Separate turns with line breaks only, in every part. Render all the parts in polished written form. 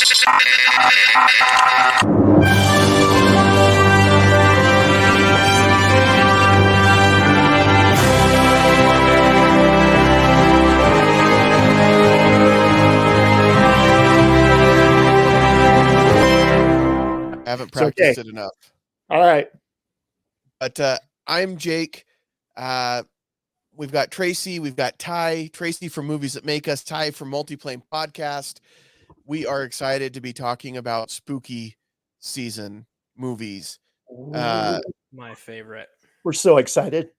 I haven't practiced it enough.
All right.
But I'm Jake. We've got Tracy. We've got Ty. Tracy from Movies That Make Us. Ty from Multiplane Podcast. We are excited to be talking about spooky season movies.
My favorite.
We're so excited.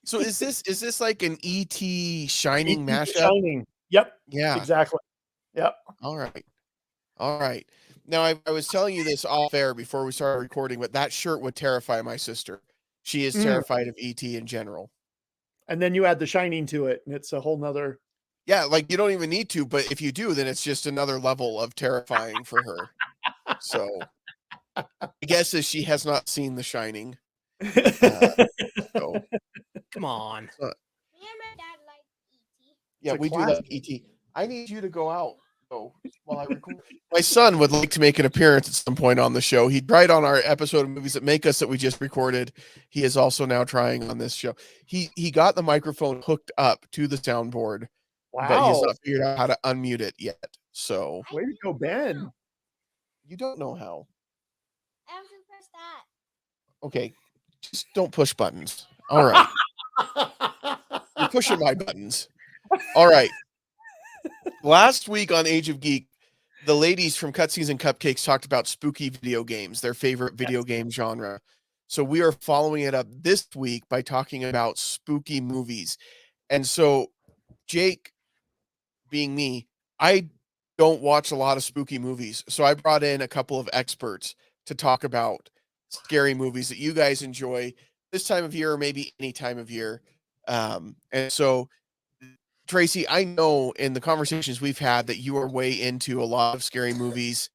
So is this like an E.T. Shining mashup?
Shining. Yep.
Yeah.
Exactly. Yep.
All right. Now, I was telling you this off air before we started recording, but that shirt would terrify my sister. She is terrified of E.T. in general.
And then you add the Shining to it, and it's a whole nother.
Yeah, like you don't even need to, but if you do, then it's just another level of terrifying for her. So, I guess as she has not seen The Shining. So.
Come on.
Me and my dad like E.T.
Yeah, we do
classic.
like E.T. I need you to go out though while I record. My son would like to make an appearance at some point on the show. He tried on our episode of Movies That Make Us that we just recorded. He is also now trying on this show. He got the microphone hooked up to the soundboard, but he has not figured out how to unmute it yet. So
Way to go, Ben.
you don't know how.
I have to press that.
Okay, just don't push buttons. All right. You're pushing my buttons. All right. Last week on Age of Geek, the ladies from Cutscenes and Cupcakes talked about spooky video games, their favorite video game genre. So we are following it up this week by talking about spooky movies. And so, Jake, being me, I don't watch a lot of spooky movies. So I brought in a couple of experts to talk about scary movies that you guys enjoy this time of year or maybe any time of year. And so, Tracy, I know in the conversations we've had that you are way into a lot of scary movies.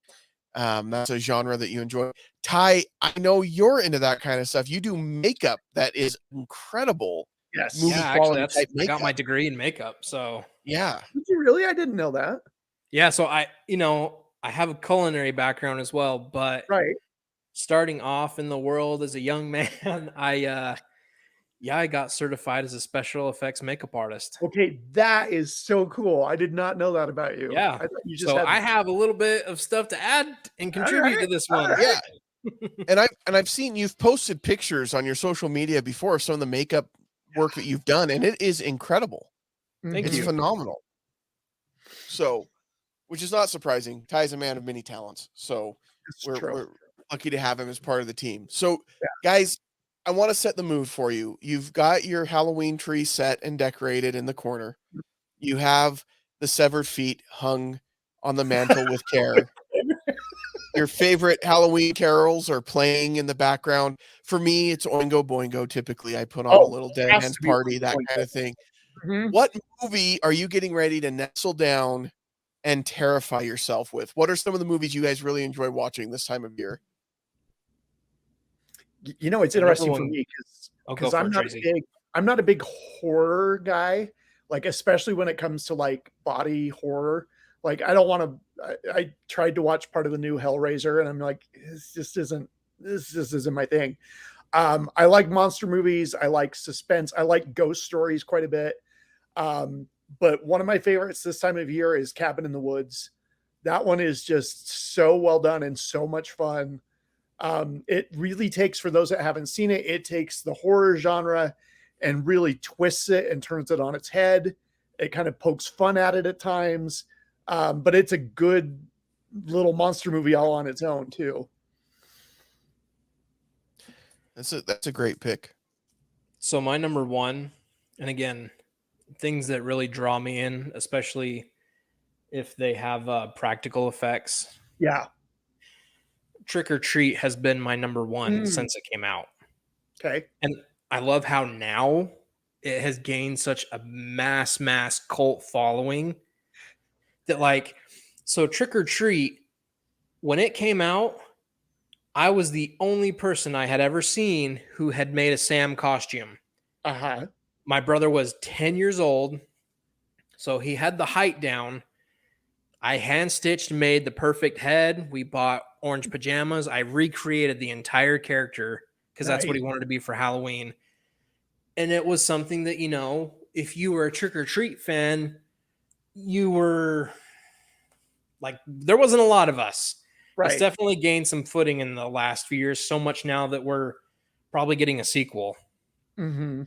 That's a genre that you enjoy. Ty, I know you're into that kind of stuff. You do makeup that is incredible.
Yes.
Movie
Yeah,
quality
actually,
type
I got my
makeup.
degree in makeup. So
Yeah.
Did you really? I didn't know that.
yeah, so I have a culinary background as well, but
Right.
starting off in the world as a young man, I got certified as a special effects makeup artist.
Okay, that is so cool. I did not know that about you.
Yeah.
I thought you just
So
had...
I have a little bit of stuff to add and contribute to this one.
Yeah. And I've seen you've posted pictures on your social media before of some of the makeup work that you've done, and it is incredible.
Thank
It's
you.
phenomenal. So, which is not surprising. Ty's a man of many talents. So we're lucky to have him as part of the team. So guys, I want to set the mood for you. You've got your Halloween tree set and decorated in the corner. You have the severed feet hung on the mantle with care. Your favorite Halloween carols are playing in the background. For me, it's Oingo Boingo. Typically, I put on a little Dead End Party, that kind of thing.
Mhm.
What movie are you getting ready to nestle down and terrify yourself with? What are some of the movies you guys really enjoy watching this time of year?
You know, it's interesting for me because I'm not a big horror guy, like especially when it comes to like body horror. Like I don't want to. I tried to watch part of the new Hellraiser, and I'm like, this just isn't my thing. I like monster movies. I like suspense. I like ghost stories quite a bit. But one of my favorites this time of year is Cabin in the Woods. That one is just so well done and so much fun. It really takes, for those that haven't seen it, it takes the horror genre and really twists it and turns it on its head. It kind of pokes fun at it at times. But it's a good little monster movie all on its own too.
That's a great pick.
So my number one, and again, things that really draw me in, especially if they have practical effects.
Yeah.
Trick or Treat has been my number one since it came out.
Okay.
And I love how now it has gained such a mass cult following that, like, so Trick or Treat, when it came out, I was the only person I had ever seen who had made a Sam costume.
Uh-huh.
My brother was 10 years old, so he had the height down. I hand stitched, made the perfect head. We bought orange pajamas. I recreated the entire character because that's what he wanted to be for Halloween. And it was something that, if you were a Trick or Treat fan, you were like, there wasn't a lot of us. Right. It's definitely gained some footing in the last few years, so much now that we're probably getting a sequel.
Mm-hmm.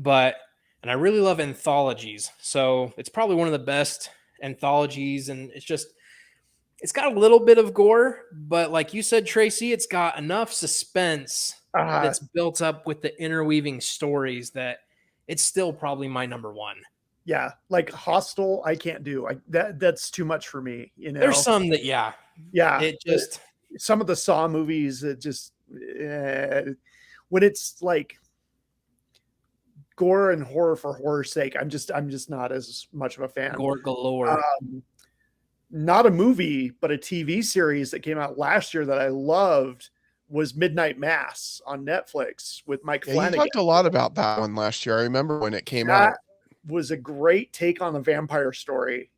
And I really love anthologies. So it's probably one of the best anthologies. And it's got a little bit of gore, but like you said, Tracy, it's got enough suspense that's built up with the interweaving stories that it's still probably my number one.
Yeah, like Hostel, I can't do. That's too much for me.
There's some that, yeah.
It just some of the Saw movies. It just when it's like gore and horror for horror's sake, I'm just not as much of a fan.
Gore galore.
Not a movie, but a TV series that came out last year that I loved was Midnight Mass on Netflix with Mike Flanagan.
You talked a lot about that one last year. I remember when it came out.
Was a great take on the vampire story.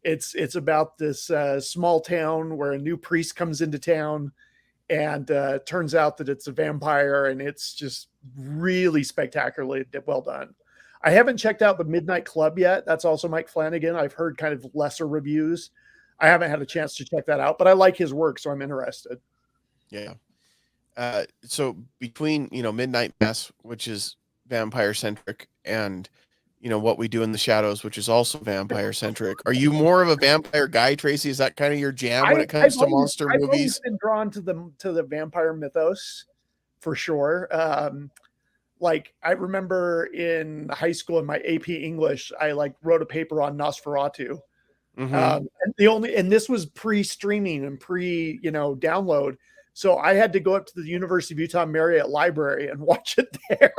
It's about this small town where a new priest comes into town, and turns out that it's a vampire, and it's just really spectacularly well done. I haven't checked out the Midnight Club yet. That's also Mike Flanagan. I've heard kind of lesser reviews. I haven't had a chance to check that out, but I like his work, so I'm interested.
Yeah. So between Midnight Mass, which is vampire centric, and What We Do in the Shadows, which is also vampire centric, are you more of a vampire guy, Tracy? Is that kind of your jam when it comes to monster movies? I've always
been drawn to the vampire mythos, for sure. Like I remember in high school in my AP English, I wrote a paper on Nosferatu.
Mm-hmm.
And this was pre-streaming and download. So I had to go up to the University of Utah Marriott Library and watch it there.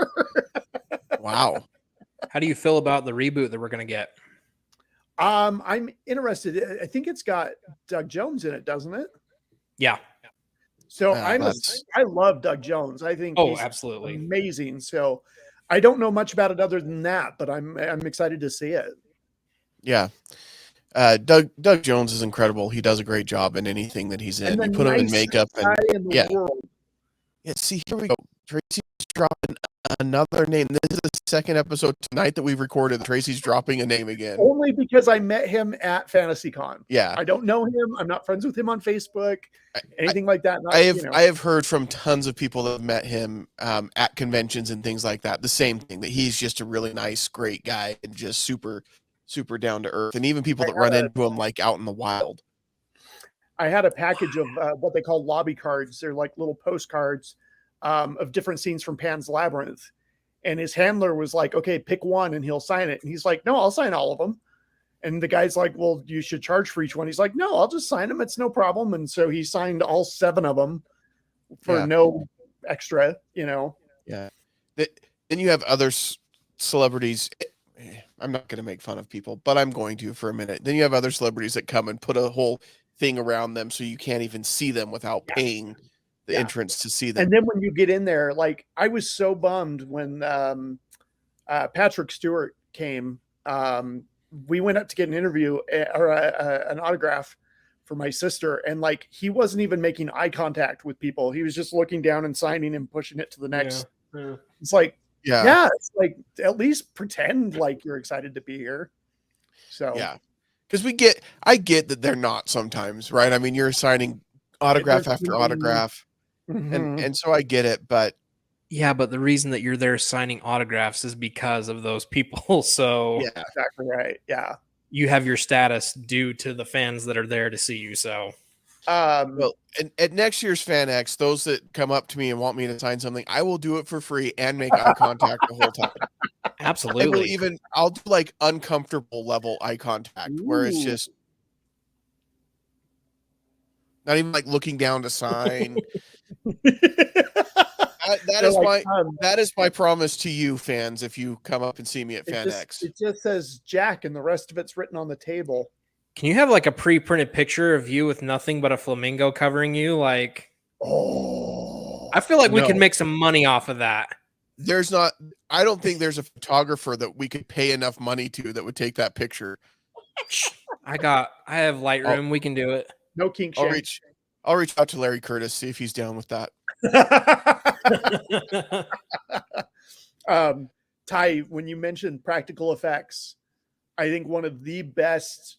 Wow.
How do you feel about the reboot that we're going to get?
I'm interested. I think it's got Doug Jones in it, doesn't it?
Yeah.
So I love Doug Jones. I think he's
absolutely
amazing. So I don't know much about it other than that, but I'm excited to see it.
Yeah. Doug Jones is incredible. He does a great job in anything that he's in. You put him in makeup and
world.
Yeah, see, here we go. Tracy's dropping another name. This is the second episode tonight that we've recorded. Tracy's dropping a name again.
Only because I met him at FantasyCon.
Yeah.
I don't know him. I'm not friends with him on Facebook. Anything like that.
I have heard from tons of people that have met him at conventions and things like that. The same thing, that he's just a really nice, great guy and just super, super down to earth. And even people that run into him out in the wild.
I had a package of what they call lobby cards. They're like little postcards of different scenes from Pan's Labyrinth. And his handler was like, okay, pick one and he'll sign it. And he's like, no, I'll sign all of them. And the guy's like, well, you should charge for each one. He's like, no, I'll just sign them. It's no problem. And so he signed all 7 of them for no extra,
Yeah. Then you have other celebrities. I'm not going to make fun of people, but I'm going to for a minute. Then you have other celebrities that come and put a whole thing around them so you can't even see them without paying the entrance to see them.
And then when you get in there, I was so bummed when Patrick Stewart came. We went up to get an interview or an autograph for my sister, and he wasn't even making eye contact with people. He was just looking down and signing and pushing it to the next. Yeah. It's it's at least pretend like you're excited to be here. So
because I get that they're not sometimes, right? I mean, you're signing autograph after autograph.
Mm-hmm.
And so I get it, but
but the reason that you're there signing autographs is because of those people. So
yeah, exactly right. Yeah,
you have your status due to the fans that are there to see you. So,
well, at next year's Fan X, those that come up to me and want me to sign something, I will do it for free and make eye contact the whole time.
Absolutely.
I'll do uncomfortable level eye contact. Ooh. Where it's just not even looking down to sign. That is my promise to you, fans. If you come up and see me at Fan X,
it just says Jack, and the rest of it's written on the table.
Can you have a pre-printed picture of you with nothing but a flamingo covering you? I feel like we could make some money off of that.
I don't think there's a photographer that we could pay enough money to that would take that picture.
I have Lightroom. We can do it.
No kink
I'll
shame.
reach out to Larry Curtis, see if he's down with that.
Ty, when you mentioned practical effects, I think one of the best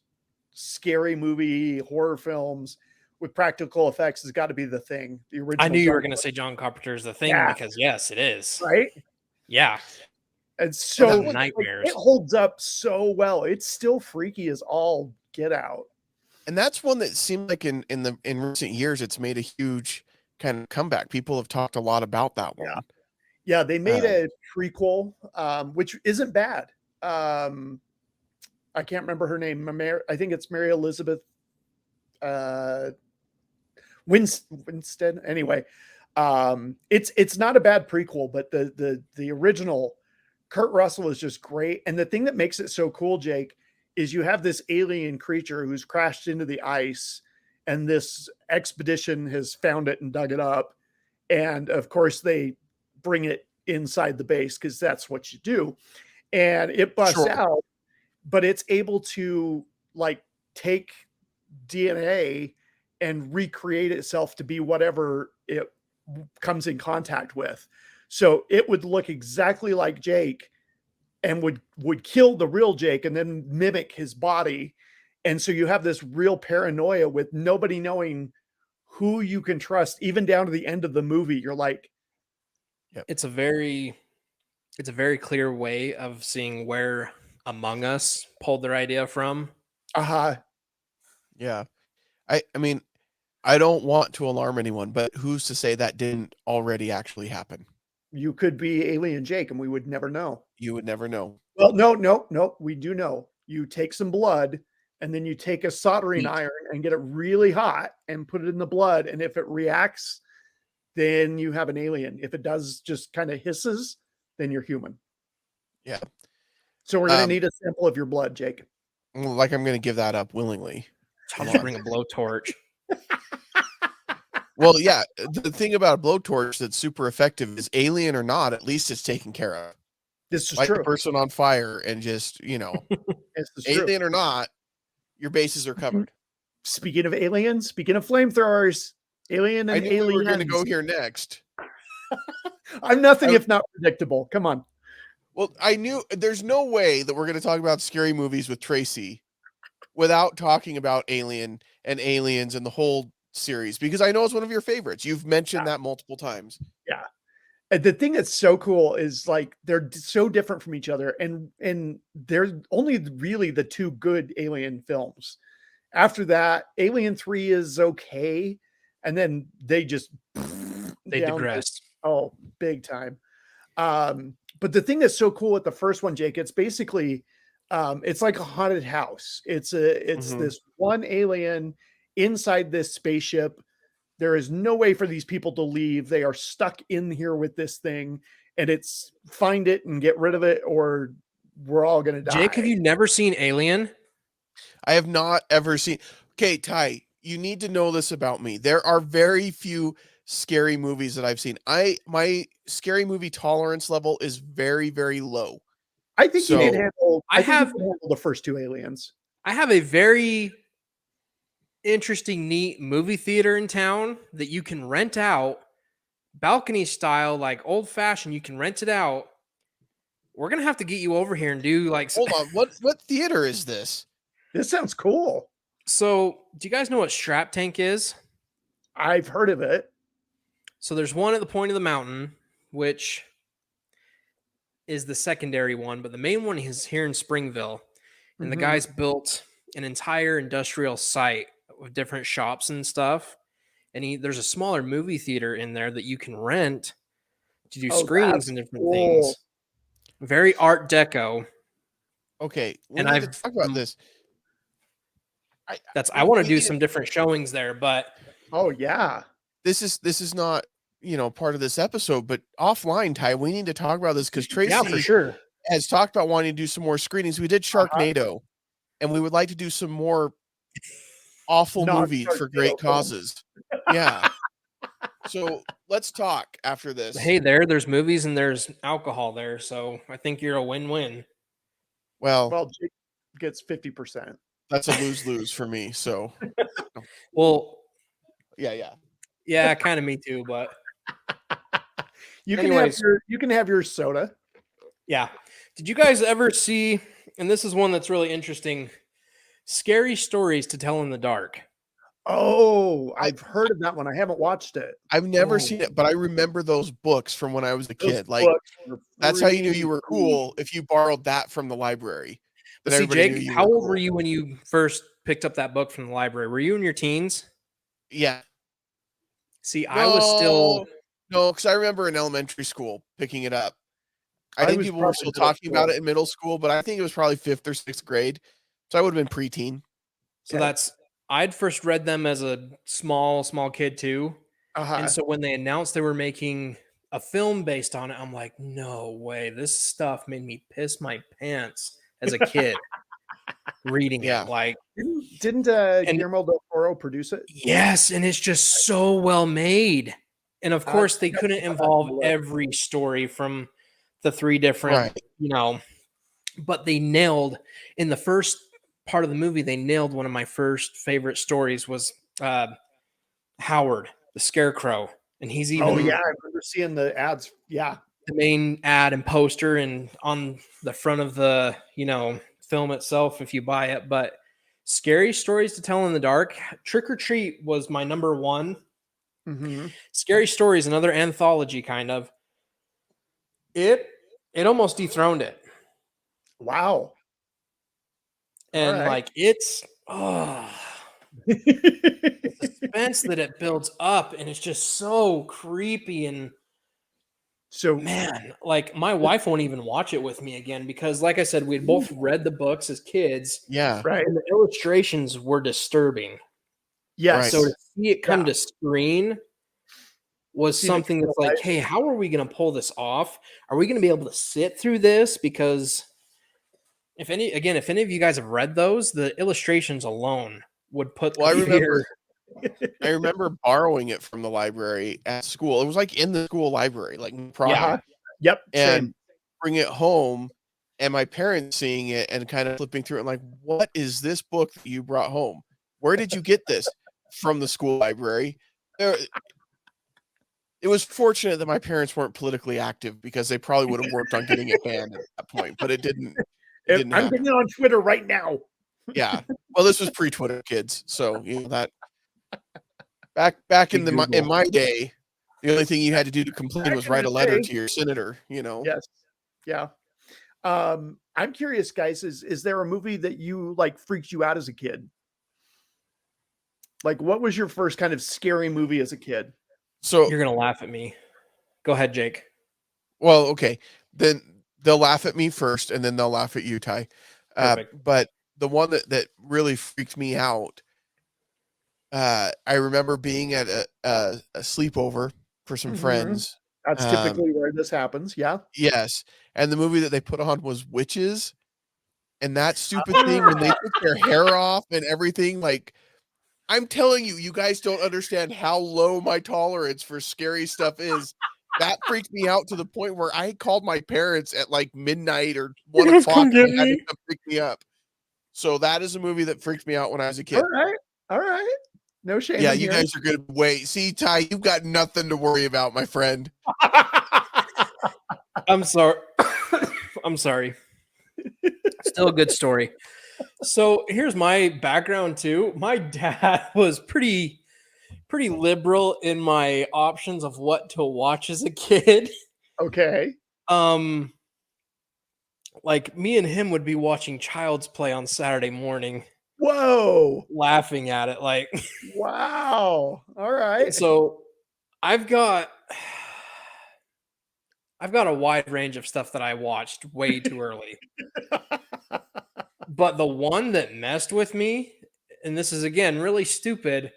scary movie horror films with practical effects has got to be The Thing. The original.
I knew you were going to say John Carpenter's The Thing because yes, it is.
Right?
Yeah.
It's so
nightmares.
It holds up so well. It's still freaky as all get out.
And that's one that seemed like in recent years it's made a huge kind of comeback. People have talked a lot about that one.
Yeah, they made a prequel, which isn't bad. I can't remember her name. I think it's Mary Elizabeth Winstead. Anyway, it's not a bad prequel, but the original Kurt Russell is just great. And the thing that makes it so cool, Jake, is you have this alien creature who's crashed into the ice, and this expedition has found it and dug it up. And of course, they bring it inside the base because that's what you do. And it busts out, but it's able to like take DNA and recreate itself to be whatever it comes in contact with. So it would look exactly like Jake and would kill the real Jake and then mimic his body. And so you have this real paranoia with nobody knowing who you can trust, even down to the end of the movie. You're like,
it's a very clear way of seeing where Among Us pulled their idea from.
Yeah. I mean, I don't want to alarm anyone, but who's to say that didn't already actually happen?
You could be Alien Jake and we would never know.
You would never know.
Well, no. We do know. You take some blood and then you take a soldering iron and get it really hot and put it in the blood. And if it reacts, then you have an alien. If it does just kind of hisses, then you're human.
Yeah.
So we're going to need a sample of your blood, Jake.
Like I'm going to give that up willingly.
I'll just bring a blowtorch.
Well, yeah. The thing about a blowtorch that's super effective is alien or not, at least it's taken care of.
This is
Light
true.
the person on fire and just, alien or not, your bases are covered.
Speaking of aliens, speaking of flamethrowers, alien and aliens.
We were going to go here next.
I'm nothing if not predictable. Come on.
Well, I knew there's no way that we're going to talk about scary movies with Tracy without talking about Alien and Aliens and the whole series, because I know it's one of your favorites. You've mentioned that multiple times.
Yeah. And the thing that's so cool is like they're so different from each other, and they're only really the two good Alien films. After that, Alien 3 is okay, and then they digress. Oh, big time. But the thing that's so cool with the first one, Jake, it's basically it's like a haunted house. It's this one alien inside this spaceship. There is no way for these people to leave. They are stuck in here with this thing, and it's find it and get rid of it, or we're all going to die.
Jake, have you never seen Alien?
I have not ever seen. Okay, Ty, you need to know this about me. There are very few scary movies that I've seen. My scary movie tolerance level is very, very low.
I think you did handle. I have handled the first two Aliens.
I have a very interesting, neat movie theater in town that you can rent out, balcony style, like old fashioned. You can rent it out. We're gonna have to get you over here and do like.
Hold on, what theater is this?
This sounds cool.
So, do you guys know what Strap Tank is?
I've heard of it.
So there's one at the point of the mountain, which is the secondary one, but the main one is here in Springville. And the guys built an entire industrial site with different shops and stuff. And there's a smaller movie theater in there that you can rent to do screenings and different things. Very Art Deco.
Okay, we need to talk about this.
I want to do some different showings there, but
this is not part of this episode, but offline, Ty, we need to talk about this because Tracy
for sure
has talked about wanting to do some more screenings. We did Sharknado, and we would like to do some more awful movies for great causes. Yeah. So let's talk after this.
Hey, there's movies and there's alcohol there, so I think you're a win-win.
Well,
Jake gets 50%.
that's a lose-lose for me. So,
well,
yeah,
kind of me too. But
you can have your soda.
Yeah. Did you guys ever see? And this is one that's really interesting. Scary Stories to Tell in the Dark.
Oh, I've heard of that one. I haven't watched it.
I've never seen it, but I remember those books from when I was a kid. Like that's how you knew you were cool if you borrowed that from the library.
But see, Jake, how old were you when you first picked up that book from the library? Were you in your teens?
Yeah.
See, I was still
because I remember in elementary school picking it up. I think people were still talking about it in middle school, but I think it was probably 5th or 6th grade. So I would have been preteen.
So I'd first read them as a small kid too. And so when they announced they were making a film based on it, I'm like, no way. This stuff made me piss my pants as a kid reading it. Like,
didn't Guillermo del Toro produce it?
Yes, and it's just so well made. And of course, they couldn't involve every story from the 3 different, but they nailed in the first part of the movie. They nailed one of my first favorite stories was Howard the Scarecrow, and he's even
I remember seeing the ads. Yeah,
the main ad and poster, and on the front of the film itself if you buy it. But Scary Stories to Tell in the Dark, Trick or Treat was my number 1.
Mm-hmm.
Scary Stories, another anthology kind of. It almost dethroned it.
Wow.
And it's the suspense that it builds up, and it's just so creepy. And so, man, like my wife won't even watch it with me again because, like I said, we had both read the books as kids.
Yeah.
Right.
And the illustrations were disturbing.
Yes.
So to see it come to screen was something that's like, hey, how are we going to pull this off? Are we going to be able to sit through this? Because if any of you guys have read those, the illustrations alone would put.
Well, I remember borrowing it from the library at school. It was like in the school library, like
Yep.
And bring it home, and my parents seeing it and kind of flipping through it, and like, what is this book that you brought home? Where did you get this? From the school library. It was fortunate that my parents weren't politically active because they probably would have worked on getting it banned at that point, but it didn't. I'm
getting it on Twitter right now.
Yeah. Well, this was pre-Twitter, kids. So, that back in my day, the only thing you had to do to complain was write a letter to your senator,
Yes. Yeah. I'm curious, guys, is there a movie that you freaked you out as a kid? Like, what was your first kind of scary movie as a kid?
So
you're going to laugh at me. Go ahead, Jake.
Well, okay. Then they'll laugh at me first, and then they'll laugh at you, Ty. But the one that really freaked me out, I remember being at a sleepover for some friends.
That's typically where this happens. Yeah.
Yes. And the movie that they put on was Witches. And that stupid thing when they took their hair off and everything, like, I'm telling you, you guys don't understand how low my tolerance for scary stuff is. That freaked me out to the point where I called my parents at like midnight or 1 o'clock and they had to come pick me up. So that is a movie that freaked me out when I was a kid.
All right. No shame.
Yeah, you guys are going to wait. See, Ty, you've got nothing to worry about, my friend.
I'm sorry. I'm sorry. Still a good story. So here's my background too. My dad was pretty liberal in my options of what to watch as a kid.
Okay.
Like me and him would be watching Child's Play on Saturday morning.
Whoa.
Laughing at it like
wow. All right.
So I've got a wide range of stuff that I watched way too early. But the one that messed with me, and this is again really stupid,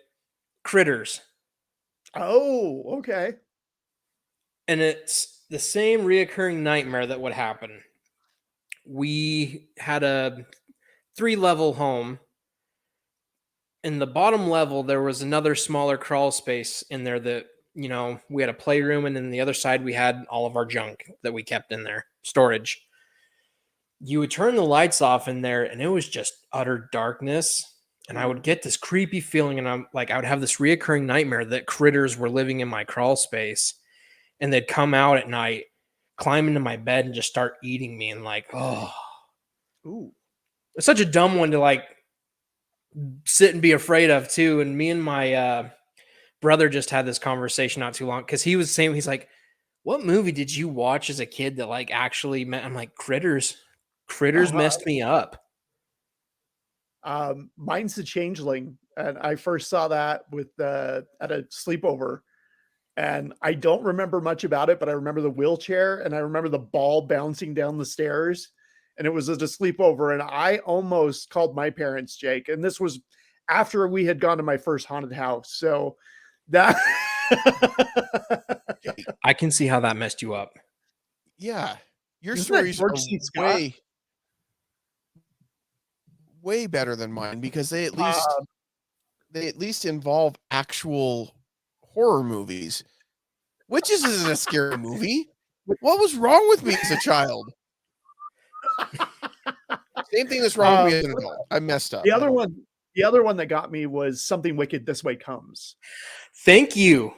Critters.
Oh, okay.
And it's the same reoccurring nightmare that would happen. We had a 3-level home. In the bottom level, there was another smaller crawl space in there that, we had a playroom, and then the other side we had all of our junk that we kept in there, storage. you would turn the lights off in there and it was just utter darkness. And I would get this creepy feeling, and I would have this reoccurring nightmare that critters were living in my crawl space, and they'd come out at night, climb into my bed, and just start eating me. And
Ooh,
it's such a dumb one to like sit and be afraid of too. And me and my brother just had this conversation not too long because he was saying, he's like, "What movie did you watch as a kid that like actually meant?" I'm like, Critters messed me up.
Mine's The Changeling, and I first saw that at a sleepover, and I don't remember much about it, but I remember the wheelchair and I remember the ball bouncing down the stairs, and it was at a sleepover, and I almost called my parents, Jake, and this was after we had gone to my first haunted house, so that
I can see how that messed you up.
Yeah, your
Isn't
stories are way better than mine because they at least involve actual horror movies. Witches isn't a scary movie. What was wrong with me as a child? Same thing that's wrong with me as an adult. I messed up.
The other one that got me was Something Wicked This Way Comes.
Thank you.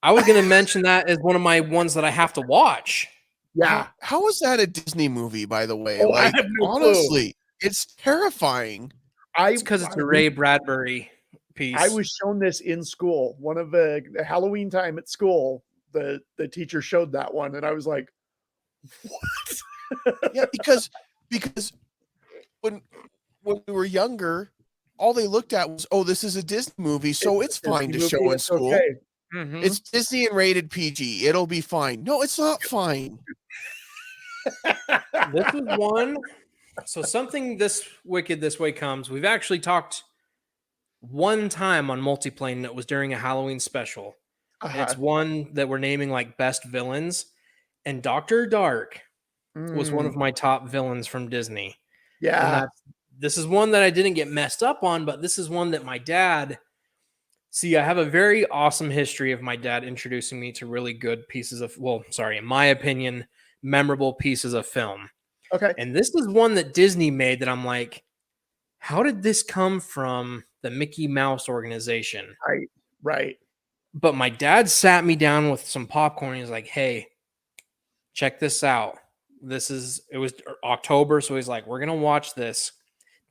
I was going to mention that as one of my ones that I have to watch.
Yeah.
How is that a Disney movie, by the way?
Oh, I have no
honestly, it's terrifying.
It's because it's a Ray Bradbury piece.
I was shown this in school. One of the Halloween time at school, the teacher showed that one, and I was like, "What?"
Yeah, because when we were younger, all they looked at was, "Oh, this is a Disney movie, so it's fine to show in school.
Okay.
Mm-hmm.
It's Disney and rated PG. It'll be fine." No, it's not fine.
This is one. So Something This Wicked This Way Comes. We've actually talked one time on Multiplane that was during a Halloween special. And it's one that we're naming like best villains. And Dr. Dark was one of my top villains from Disney.
Yeah.
And this is one that I didn't get messed up on, but this is one that my dad... See, I have a very awesome history of my dad introducing me to really good pieces of... Well, sorry, in my opinion, memorable pieces of film.
Okay.
And this is one that Disney made that I'm like, how did this come from the Mickey Mouse organization?
Right.
But my dad sat me down with some popcorn. He's like, "Hey, check this out. It was October. So he's like, we're going to watch this.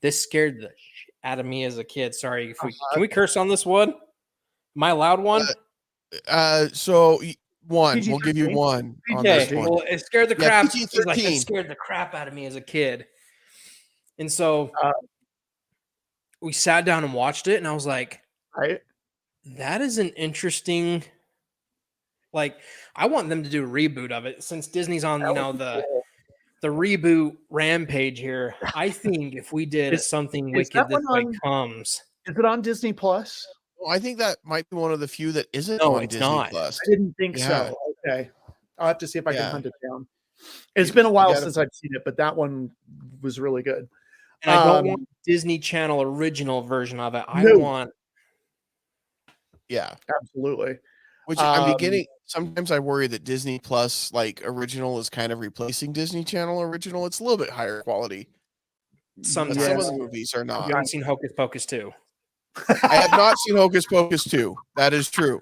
This scared the shit out of me as a kid. Sorry. Can we curse on this one? Am I allowed one?
So one,
PG-13?
we'll give you one on
Okay,
this one.
well, it scared the crap.
PG-13.
Like, it scared the crap out of me as a kid. And so we sat down and watched it, and I was like, that is an interesting... Like, I want them to do a reboot of it since Disney's on, the reboot rampage here. I think if we did Something Wicked This Way Comes.
Is it on Disney Plus?
Well, I think that might be one of the few that isn't
No,
on
it's
Disney
not.
Plus.
I didn't think so. Okay. I'll have to see if I can hunt it down. It's been a while since I've seen it, but that one was really good.
And I don't want Disney Channel original version of it. I want...
Yeah.
Absolutely.
Which I'm beginning... Sometimes I worry that Disney Plus, like, original is kind of replacing Disney Channel original. It's a little bit higher quality. Some of the movies are not.
You haven't seen Hocus Pocus 2?
I have not seen Hocus Pocus 2. That is true.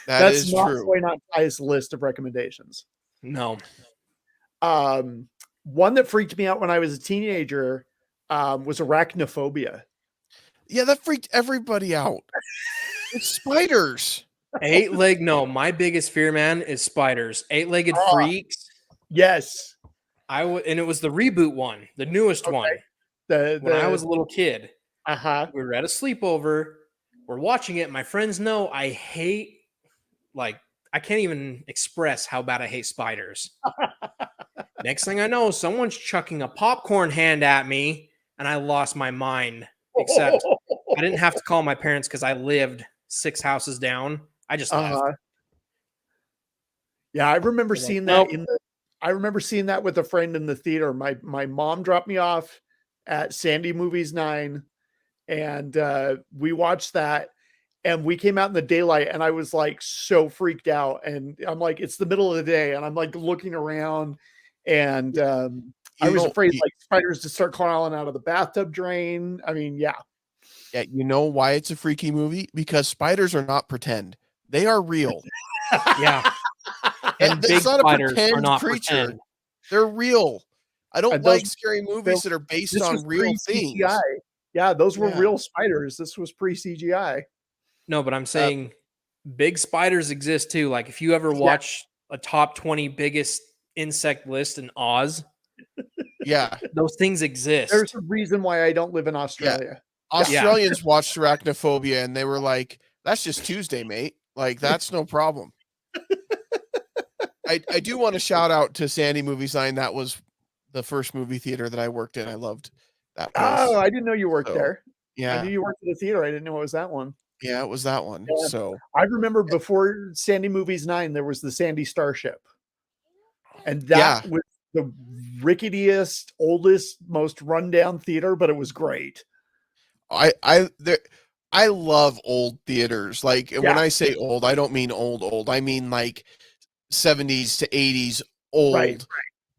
That's probably not highest list of recommendations.
No.
One that freaked me out when I was a teenager was Arachnophobia.
Yeah, that freaked everybody out. It's spiders.
No, my biggest fear, man, is spiders. Eight-legged freaks.
Yes.
And it was the reboot one, the newest one. When I was a little kid. We were at a sleepover. We're watching it. My friends know I hate, I can't even express how bad I hate spiders. Next thing I know, someone's chucking a popcorn hand at me, and I lost my mind. Except I didn't have to call my parents because I lived 6 houses down. I just left.
Yeah, I remember seeing that I remember seeing that with a friend in the theater. My mom dropped me off at Sandy Movies 9, and we watched that, and we came out in the daylight, and I was like so freaked out, and I'm like, it's the middle of the day, and I'm like looking around, And I was afraid like spiders to start crawling out of the bathtub drain. I mean, yeah.
Yeah, you know why it's a freaky movie? Because spiders are not pretend. They are real.
Yeah.
And
big
it's not a
spiders
pretend
are not
creature.
pretend.
They're real. I don't like scary movies that are based on real things.
Yeah, those were real spiders. This was pre-CGI.
No, but I'm saying big spiders exist too. Like if you ever watch a top 20 biggest insect list in Oz, those things exist.
There's a reason why I don't live in Australia.
Australians watched Arachnophobia and they were like, that's just Tuesday, mate. Like, that's no problem. I do want to shout out to Sandy Movie Sign. That was the first movie theater that I worked in. I loved that place.
Oh, I didn't know you worked there.
Yeah.
I knew you worked at the theater. I didn't know it was that one.
Yeah, it was that one.
Yeah.
So
I remember before Sandy Movies 9, there was the Sandy Starship. And that was the ricketiest, oldest, most rundown theater, but it was great.
I love old theaters. Like when I say old, I don't mean old. I mean like 70s to 80s old. Right.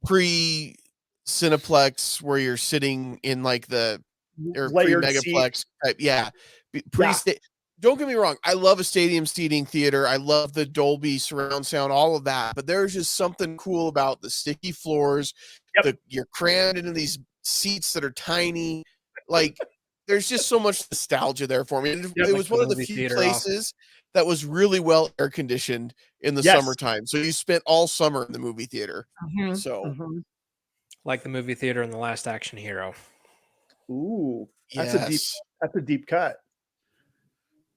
Pre Cineplex where you're sitting in like the pre-megaplex type. Yeah. Don't get me wrong. I love a stadium seating theater. I love the Dolby surround sound, all of that. But there's just something cool about the sticky floors. You're crammed into these seats that are tiny. Like there's just so much nostalgia there for me. It was one of the few places that was really well air conditioned in the summertime. So you spent all summer in the movie theater. So
like the movie theater in The Last Action Hero.
Ooh, that's a deep cut.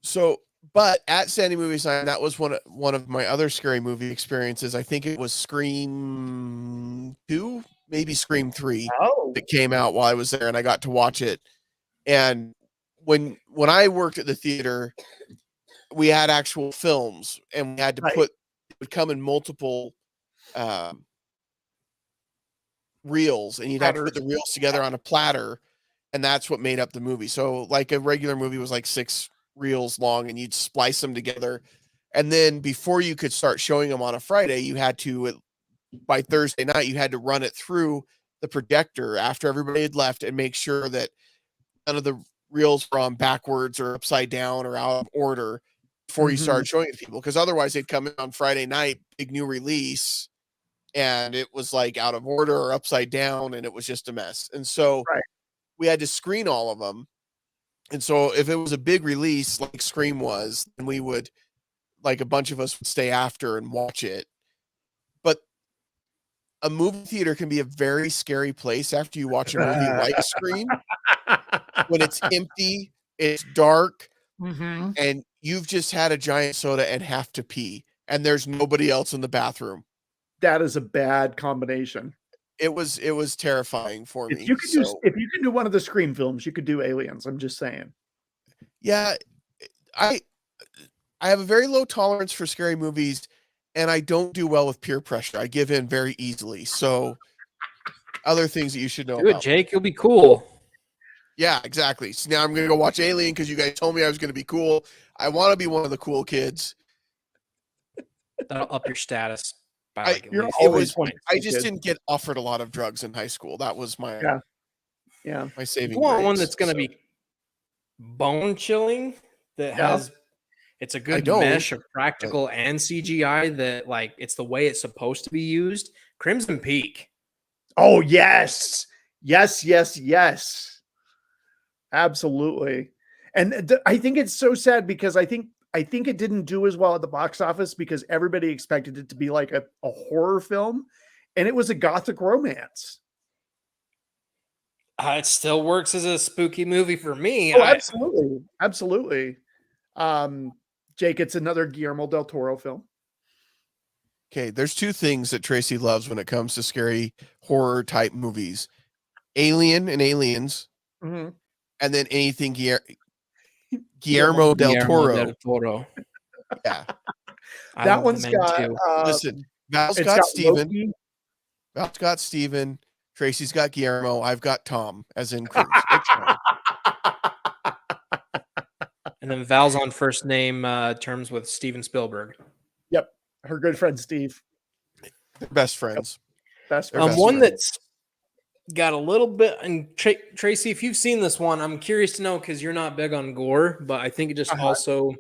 So, but at Sandy Movie Sign, that was one of my other scary movie experiences. I think it was Scream 2, maybe Scream 3 that came out while I was there, and I got to watch it. And when I worked at the theater, we had actual films, and we had to it would come in multiple reels, and you'd have to put the reels together on a platter, and that's what made up the movie. So, like a regular movie was like 6 reels long, and you'd splice them together, and then before you could start showing them on a Friday, you had to, by Thursday night, you had to run it through the projector after everybody had left and make sure that none of the reels were on backwards or upside down or out of order before you started showing it to people, because otherwise they'd come in on Friday night, big new release, and it was like out of order or upside down, and it was just a mess. And so we had to screen all of them. And so if it was a big release like Scream was, then we would, like a bunch of us would stay after and watch it. But a movie theater can be a very scary place after you watch a movie like Scream, when it's empty, it's dark, and you've just had a giant soda and have to pee, and there's nobody else in the bathroom.
That is a bad combination.
It was terrifying for me.
If you could do one of the Scream films, you could do Aliens. I'm just saying.
Yeah, I have a very low tolerance for scary movies, and I don't do well with peer pressure. I give in very easily. So, other things that you should know about.
Jake, you'll be cool.
Yeah, exactly. So now I'm gonna go watch Alien because you guys told me I was gonna be cool. I want to be one of the cool kids.
That'll up your status.
I just didn't get offered a lot of drugs in high school. That was my my saving.
You want one that's going to be bone chilling, that has it's a good mesh of practical and CGI, that like it's the way it's supposed to be used. Crimson Peak.
Oh yes, absolutely. And I think it's so sad because I think it didn't do as well at the box office because everybody expected it to be like a horror film, and it was a gothic romance.
It still works as a spooky movie for me.
Oh, absolutely. Jake, it's another Guillermo del Toro film.
Okay, there's 2 things that Tracy loves when it comes to scary horror type movies: Alien and Aliens, and then anything Guillermo del Toro. Yeah.
That one's got
listen, Val's got Steven. Val's got Steven. Tracy's got Guillermo. I've got Tom, as in Cruz.
And then Val's on first name terms with Steven Spielberg.
Yep. Her good friend Steve.
They're best friends.
Best
one that's got a little bit, and Tracy, if you've seen this one, I'm curious to know because you're not big on gore, but I think it just also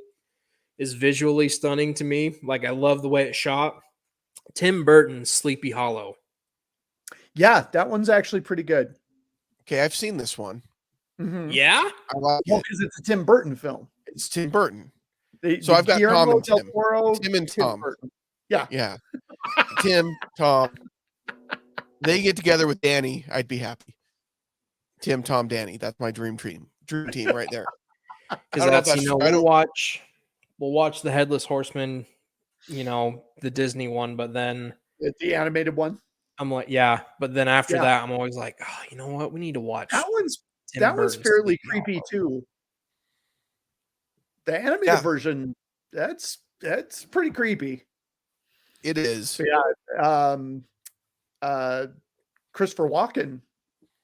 is visually stunning to me. Like I love the way it's shot. Tim Burton's Sleepy Hollow.
Yeah, that one's actually pretty good.
Okay, I've seen this one.
Mm-hmm.
Yeah?
I like it.
Because it's a Tim Burton film.
It's Tim Burton.
So
I've got Tom and Tim.
Tim and Tom.
Burton.
Yeah.
Yeah. Tim, Tom. They get together with Danny, I'd be happy. Tim, Tom, Danny. That's my dream team. Dream team right there.
Because we'll watch the Headless Horseman, the Disney one, but then
the animated one.
I'm like, yeah, but then after that, I'm always like, oh, you know what? We need to watch
that one's fairly creepy too. The animated version, that's pretty creepy.
It is.
So Christopher Walken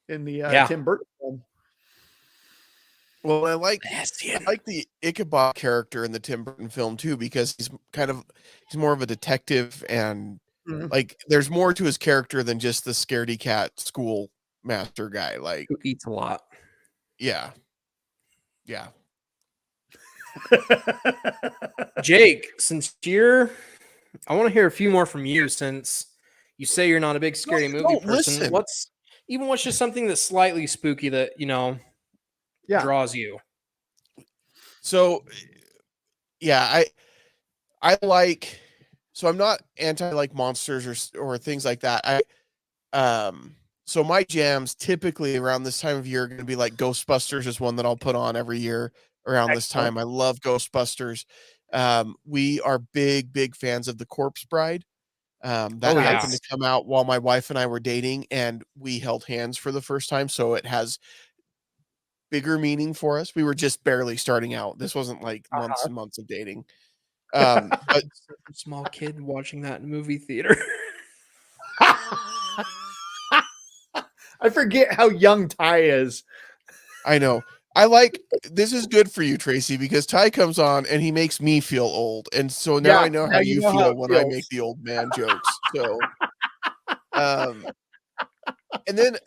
in the Tim Burton film.
Well, I like the Ichabod character in the Tim Burton film too, because he's more of a detective, and like there's more to his character than just the scaredy cat school master guy. Like
who eats a lot.
Yeah.
Jake, I want to hear a few more from you, since you say you're not a big scary movie person. What's just something that's slightly spooky that draws you?
So I like, so I'm not anti like monsters or things like that. So my jams typically around this time of year are going to be like Ghostbusters is one that I'll put on every year around this time. I love Ghostbusters. We are big fans of The Corpse Bride. That happened to come out while my wife and I were dating, and we held hands for the first time. So it has bigger meaning for us. We were just barely starting out. This wasn't like months and months of dating. But
a small kid watching that in movie theater.
I forget how young Ty is.
I know. This is good for you, Tracy, because Ty comes on and he makes me feel old. And so now I know how you feel when I make the old man jokes. So, and then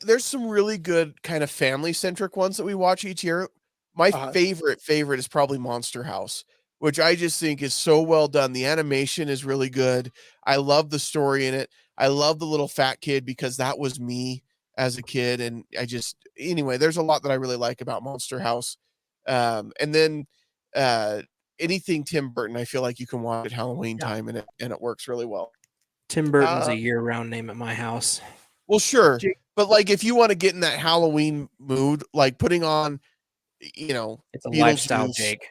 there's some really good kind of family centric ones that we watch each year. My favorite is probably Monster House, which I just think is so well done. The animation is really good. I love the story in it. I love the little fat kid because that was me as a kid. And anyway, there's a lot that I really like about Monster House. And then anything Tim Burton, I feel like you can watch at Halloween time and it works really well.
Tim Burton's a year-round name at my house.
Well, sure. But like, if you want to get in that Halloween mood, like putting on,
it's a lifestyle, Jake.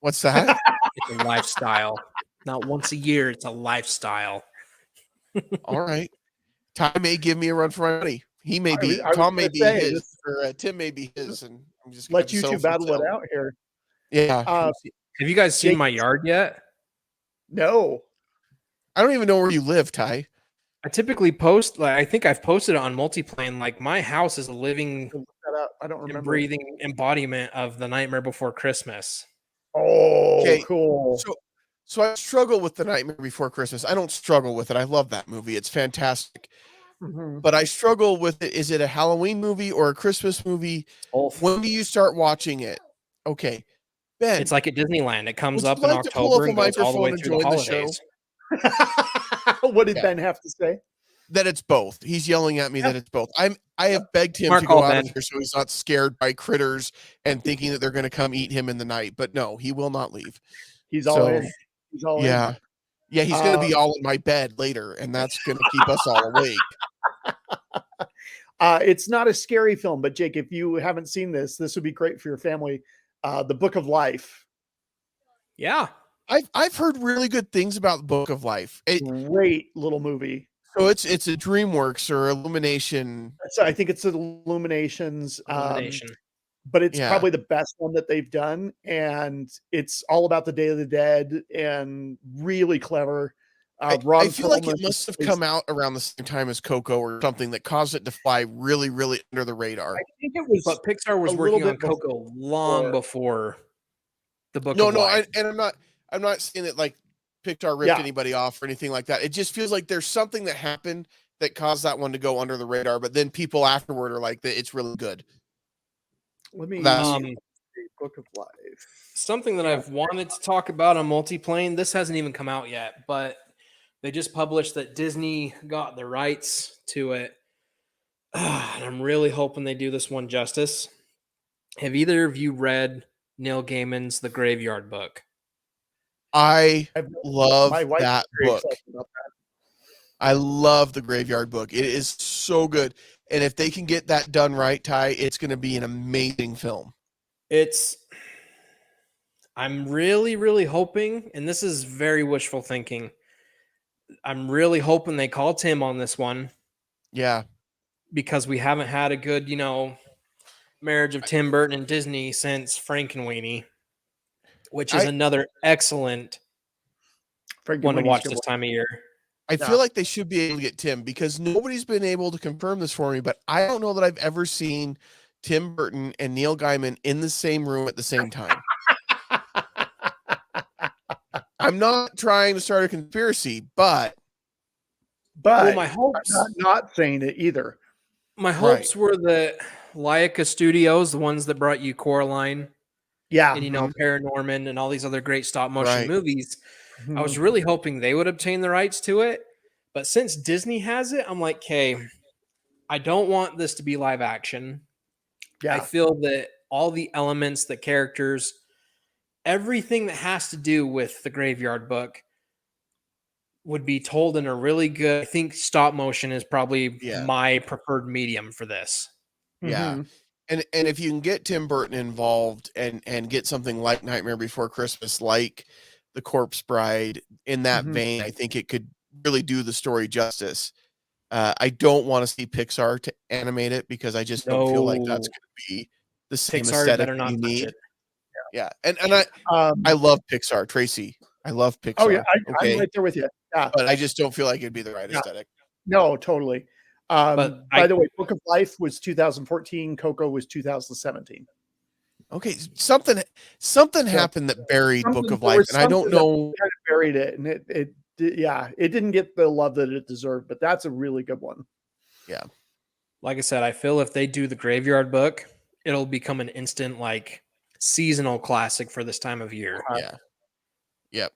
What's that?
It's a lifestyle. Not once a year. It's a lifestyle.
All right. Ty may give me a run for my money. He may be. Tom may be his, or Tim may be his, and I'm just
let you two battle it out here.
Yeah.
Have you guys seen my yard yet?
No.
I don't even know where you live, Ty.
I typically post, I think I've posted it on Multiplane. Like, my house is a living,
I don't remember,
breathing embodiment of The Nightmare Before Christmas.
Oh, okay. Cool.
So I struggle with The Nightmare Before Christmas. I don't struggle with it. I love that movie. It's fantastic. Mm-hmm. But I struggle with it. Is it a Halloween movie or a Christmas movie?
Both.
When do you start watching it? Okay. Ben.
It's like at Disneyland. It comes up in October and goes all the way through the holidays.
What did Ben have to say?
That it's both. He's yelling at me that it's both. I have begged him to go out of here so he's not scared by critters and thinking that they're going to come eat him in the night. But no, he will not leave.
He's all in. He's all in.
Yeah, he's going to be all in my bed later, and that's going to keep us all awake.
It's not a scary film, but Jake, if you haven't seen this would be great for your family. The Book of Life.
Yeah.
I've heard really good things about the Book of Life.
Great little movie.
So it's a DreamWorks or Illumination.
So I think it's Illuminations. But it's probably the best one that they've done, and it's all about the Day of the Dead and really clever.
I feel like it must have come out around the same time as Coco or something that caused it to fly really, really under the radar.
I think it was,
but Pixar was working on Coco long before the Book of Life.
I'm not saying that like Pixar ripped anybody off or anything like that. It just feels like there's something that happened that caused that one to go under the radar, but then people afterward are like, it's really good.
Let me Book of Life.
Something that I've wanted to talk about on Multiplane. This hasn't even come out yet, but they just published that Disney got the rights to it. And I'm really hoping they do this one justice. Have either of you read Neil Gaiman's The Graveyard Book?
I love that book. I love The Graveyard Book. It is so good. And if they can get that done right, Ty, it's going to be an amazing film.
I'm really, really hoping, and this is very wishful thinking, I'm really hoping they call Tim on this one.
Yeah.
Because we haven't had a good, marriage of Tim Burton and Disney since Frankenweenie, which is another excellent one to watch this time of year.
I feel like they should be able to get Tim because nobody's been able to confirm this for me, but I don't know that I've ever seen Tim Burton and Neil Gaiman in the same room at the same time. I'm not trying to start a conspiracy, but
my hopes, I'm not saying it either.
My hopes were that Laika Studios, the ones that brought you Coraline, and Paranorman and all these other great stop motion movies, I was really hoping they would obtain the rights to it. But since Disney has it, I'm like, okay, I don't want this to be live action. Yeah. I feel that all the elements, the characters, everything that has to do with the Graveyard Book would be told in a really good, I think stop motion is probably my preferred medium for this.
Yeah. And if you can get Tim Burton involved and get something like Nightmare Before Christmas, like The Corpse Bride in that vein, I think it could really do the story justice. I don't want to see Pixar to animate it because I just don't feel like that's going to be the same
Pixar
aesthetic
better not
you need.
it.
Yeah. And I love Pixar, Tracy. I love Pixar.
Oh yeah, I'm right there with you. Yeah.
But I just don't feel like it'd be the right aesthetic.
No, totally. But by the way, Book of Life was 2014. Coco was 2017.
Okay, something happened that buried Book of Life, and I don't know.
Kind of buried it, and it didn't get the love that it deserved. But that's a really good one.
Yeah,
like I said, I feel if they do the Graveyard Book, it'll become an instant seasonal classic for this time of year.
Yeah. Yep.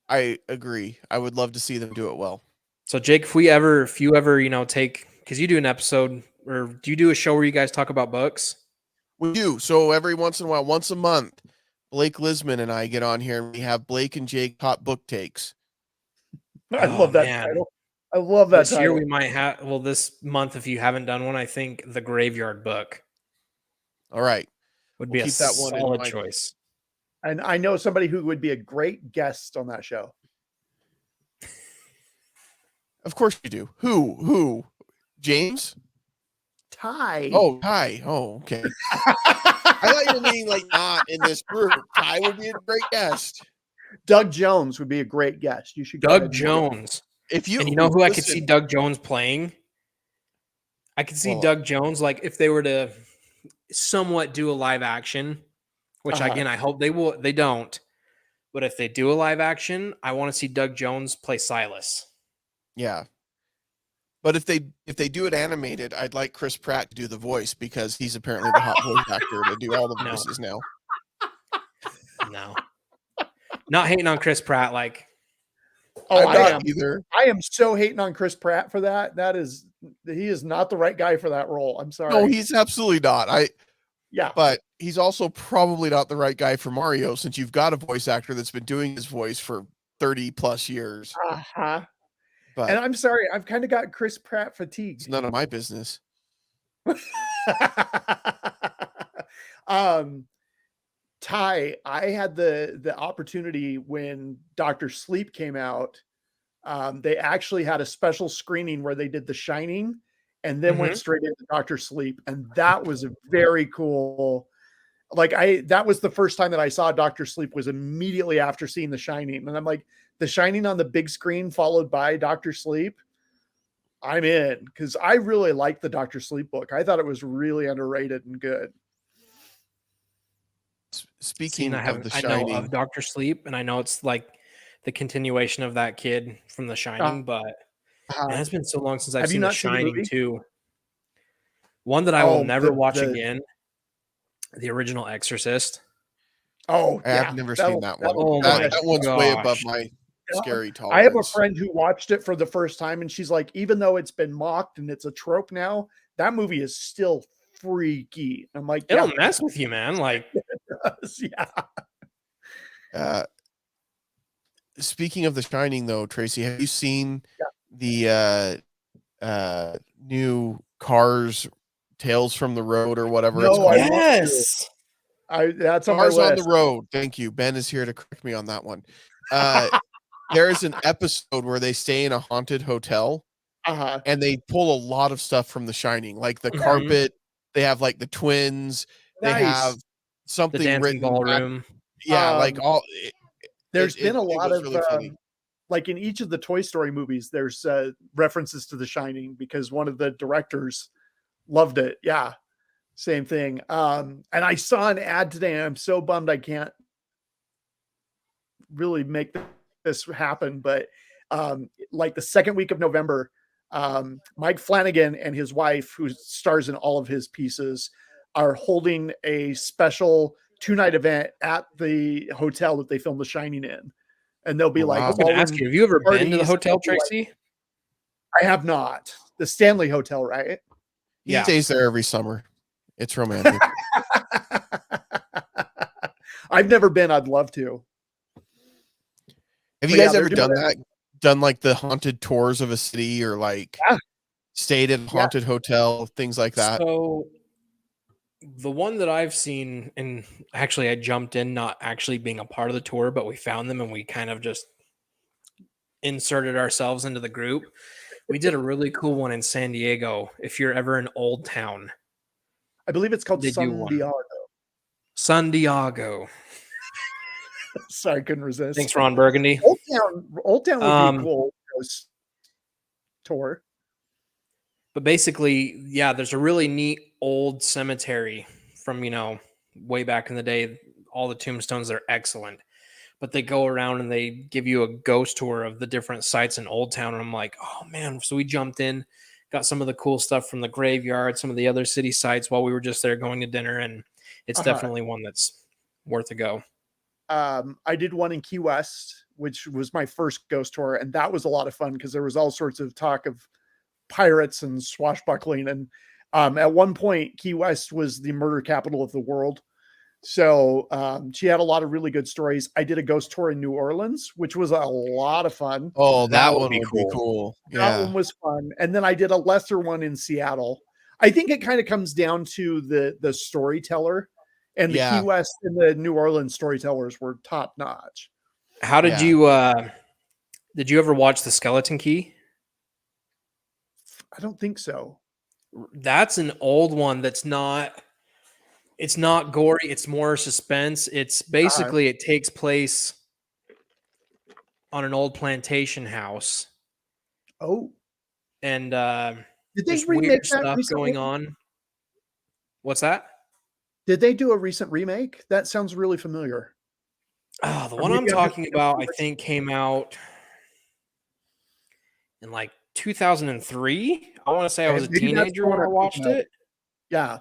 I agree. I would love to see them do it well.
So Jake, if you ever, take, because you do an episode, or do you do a show where you guys talk about books?
We do. So every once in a while, once a month, Blake Lisman and I get on here and we have Blake and Jake hot book takes.
I love that title. I love that
this year we might have, this month, if you haven't done one, I think the Graveyard Book.
All right.
Would be a solid choice.
And I know somebody who would be a great guest on that show.
Of course you do. Who? James?
Ty.
Oh, Ty. Oh, okay. I thought you were meaning not in this group. Ty would be a great guest.
Doug Jones would be a great guest. You should go
Doug Jones. And you know who I could see Doug Jones playing? I could see Doug Jones, if they were to somewhat do a live action, which again, I hope they will. They don't. But if they do a live action, I want to see Doug Jones play Silas.
Yeah. But if they do it animated, I'd like Chris Pratt to do the voice because he's apparently the hot voice actor to do all the voices now.
No. Not hating on Chris Pratt
I am so hating on Chris Pratt for that. He is not the right guy for that role. I'm sorry.
No, he's absolutely not. But he's also probably not the right guy for Mario since you've got a voice actor that's been doing his voice for 30 plus years. But,
and I'm sorry, I've kind of got Chris Pratt fatigue.
It's none of my business.
Ty, I had the opportunity when Dr. Sleep came out. They actually had a special screening where they did The Shining and then went straight into Dr. Sleep. And that was a very cool. That was the first time that I saw Dr. Sleep was immediately after seeing The Shining. And I'm like, The Shining on the big screen followed by Dr. Sleep. I'm in because I really liked the Dr. Sleep book. I thought it was really underrated and good.
Speaking of The Shining,
I know of Dr. Sleep, and I know it's the continuation of that kid from The Shining, but man, it's been so long since I've seen The Shining too. One that I will never watch again, the original Exorcist.
Oh, yeah.
I've never seen that one.
Oh
that one's way above my scary tolerance.
I have a friend who watched it for the first time, and she's like, even though it's been mocked and it's a trope now, that movie is still freaky. I'm like,
it'll mess with you, man. Like,
it does, yeah.
Speaking of The Shining, though, Tracy, have you seen the new Cars Tales from the Road or whatever it's called?
Yes.
That's on
Cars
my
on
list.
the Road. Thank you. Ben is here to correct me on that one. There is an episode where they stay in a haunted hotel and they pull a lot of stuff from The Shining, like the carpet. They have like the twins. They have something
the dancing
written
ballroom.
like all.
There's been a lot of really like in each of the Toy Story movies. There's references to The Shining because one of the directors loved it. Yeah, same thing. And I saw an ad today, and I'm so bummed I can't really make this happen. But like the second week of November, Mike Flanagan and his wife, who stars in all of his pieces, are holding a special 2-night event at the hotel that they filmed The Shining in. And they'll be like,
I was going to ask you, have you ever been to the hotel, Tracy?
I have not. The Stanley Hotel, right?
He stays there every summer. It's romantic.
I've never been. I'd love to.
Have you guys ever done that? Done like the haunted tours of a city or like stayed at a haunted hotel, things like that?
So the one that I've seen, and actually I jumped in, not actually being a part of the tour, but we found them and we kind of just inserted ourselves into the group. We did a really cool one in San Diego. If you're ever in Old Town,
I believe it's called San Diego.
San Diego.
Sorry, couldn't resist.
Thanks, Ron Burgundy.
Old Town would be a cool tour.
But basically, there's a really neat old cemetery from, way back in the day. All the tombstones are excellent. But they go around and they give you a ghost tour of the different sites in Old Town. And I'm like, oh, man. So we jumped in, got some of the cool stuff from the graveyard, some of the other city sites while we were just there going to dinner. And it's definitely one that's worth a go.
I did one in Key West, which was my first ghost tour. And that was a lot of fun because there was all sorts of talk of pirates and swashbuckling. And at one point, Key West was the murder capital of the world. So she had a lot of really good stories. I did a ghost tour in New Orleans, which was a lot of fun.
Oh, that one would be cool.
That one was fun. And then I did a lesser one in Seattle. I think it kind of comes down to the storyteller, and the Key West and the New Orleans storytellers were top notch.
How did you ever watch The Skeleton Key?
I don't think so.
That's an old one it's not gory, it's more suspense. It's basically it takes place on an old plantation house.
Oh.
And
did they remake
stuff going on? What's that?
Did they do a recent remake? That sounds really familiar.
Oh, the one I'm talking about, I think, came out in like 2003. I want to say I was a teenager when I watched it.
Yeah.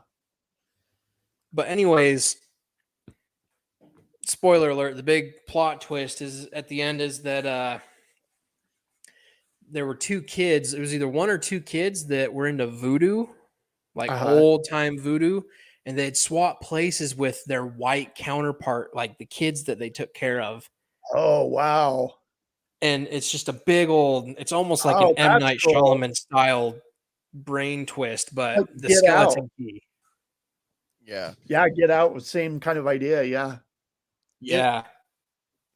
But anyways, spoiler alert, the big plot twist is at the end is that there were two kids. It was either one or two kids that were into voodoo, like old time voodoo, and they'd swap places with their white counterpart, like the kids that they took care of.
Oh, wow.
And it's just a big old, it's almost like an M. Night Shyamalan style brain twist, but the Skeleton Key.
Yeah.
Yeah, Get Out was same kind of idea. Yeah.
Yeah.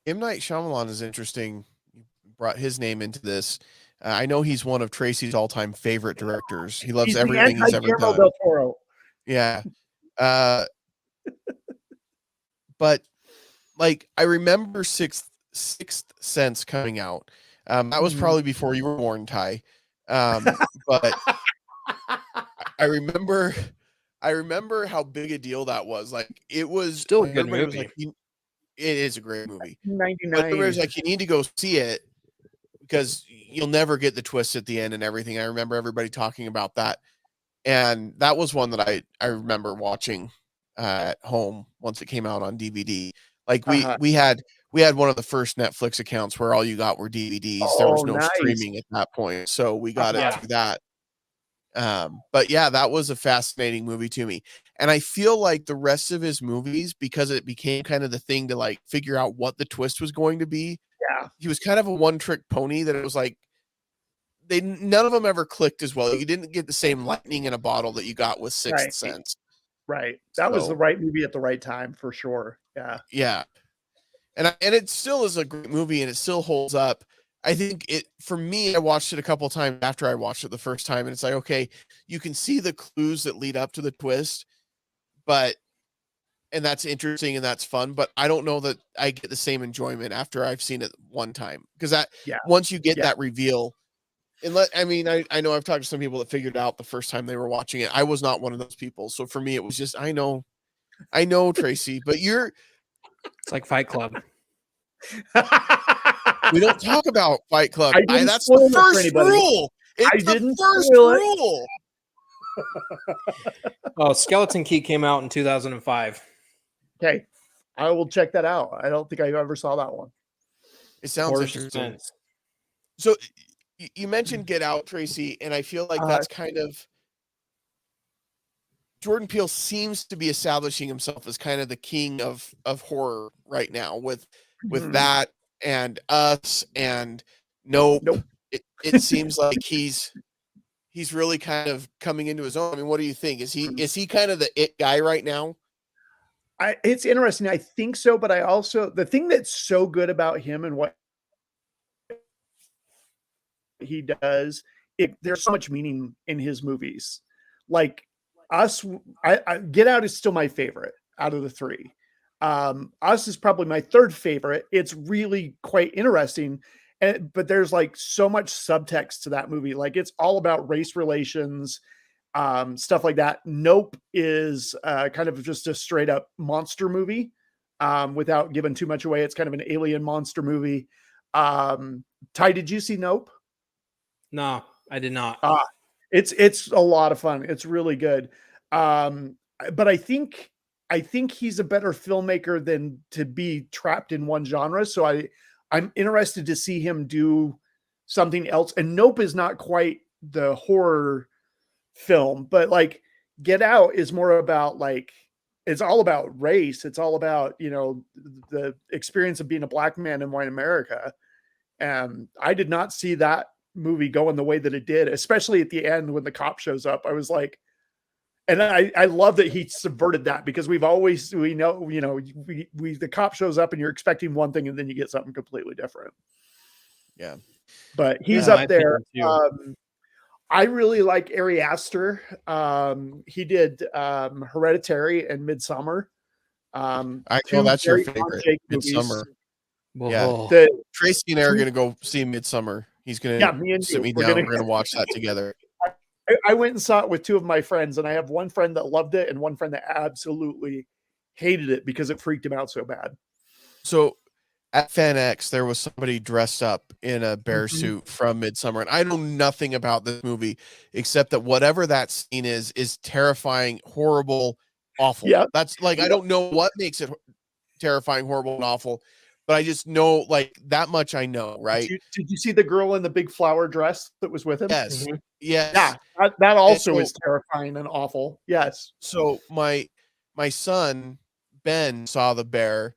M. Night Shyamalan is interesting. You brought his name into this. I know he's one of Tracy's all-time favorite directors. He loves everything he's ever done.
Del Toro.
Yeah. But like I remember Sixth Sense coming out. That was probably before you were born, Ty. But I remember how big a deal that was. Like it was
still a good movie.
Like, It is a great movie.
99.
But everybody's like, you need to go see it because you'll never get the twist at the end and everything. I remember everybody talking about that. And that was one that I remember watching at home once it came out on DVD. Like we had one of the first Netflix accounts where all you got were DVDs. There was no streaming at that point. So we got it through that. But yeah, that was a fascinating movie to me. And I feel like the rest of his movies, because it became kind of the thing to like figure out what the twist was going to be.
Yeah.
He was kind of a one-trick pony that it was like, none of them ever clicked as well. You didn't get the same lightning in a bottle that you got with Sixth Sense.
Right. That was the right movie at the right time for sure. Yeah.
Yeah. And it still is a great movie and it still holds up. I think for me, I watched it a couple of times after I watched it the first time, and it's like, okay, you can see the clues that lead up to the twist, and that's interesting and that's fun, but I don't know that I get the same enjoyment after I've seen it one time. Because once you get that reveal, I know I've talked to some people that figured out the first time they were watching it. I was not one of those people. So for me, it was just, I know, Tracy, but
it's like Fight Club.
We don't talk about Fight Club. That's
the
first rule. It's the first rule.
Oh, Skeleton Key came out in 2005.
Okay. I will check that out. I don't think I ever saw that one.
It sounds interesting. So you mentioned Get Out, Tracy, and I feel like that's kind of Jordan Peele seems to be establishing himself as kind of the king of horror right now with that and Us and Nope. It seems like he's really kind of coming into his own. I mean, what do you think? Is he kind of the it guy right now?
It's interesting. I think so, but I also, the thing that's so good about him and what he does, there's so much meaning in his movies. Like Us, Get Out is still my favorite out of the three. Us is probably my third favorite. It's really quite interesting. But there's like so much subtext to that movie. Like it's all about race relations, stuff like that. Nope is kind of just a straight up monster movie without giving too much away. It's kind of an alien monster movie. Ty, did you see Nope?
No, I did not.
It's a lot of fun. It's really good. But I think he's a better filmmaker than to be trapped in one genre. So I'm interested to see him do something else. And Nope is not quite the horror film, but like Get Out is more about like, it's all about race. It's all about, the experience of being a black man in white America. And I did not see that movie going the way that it did, especially at the end when the cop shows up. I was like, and I love that he subverted that, because we know, the cop shows up and you're expecting one thing and then you get something completely different.
Yeah.
But he's up there. I really like Ari Aster. He did Hereditary and Midsommar.
That's your favorite, Midsommar. Yeah. Tracy and I are going to go see Midsommar. He's going to sit me down. We're going to watch that together.
I went and saw it with two of my friends, and I have one friend that loved it and one friend that absolutely hated it because it freaked him out so bad.
So at Fan X, there was somebody dressed up in a bear suit from Midsommar, and I know nothing about this movie except that whatever that scene is terrifying, horrible, awful. Yeah. That's like, I don't know what makes it terrifying, horrible, and awful, but I just know like that much I know, right?
Did you see the girl in the big flower dress that was with him?
Yes.
Mm-hmm.
Yes.
Yeah. That also is terrifying and awful. Yes.
So my son, Ben, saw the bear.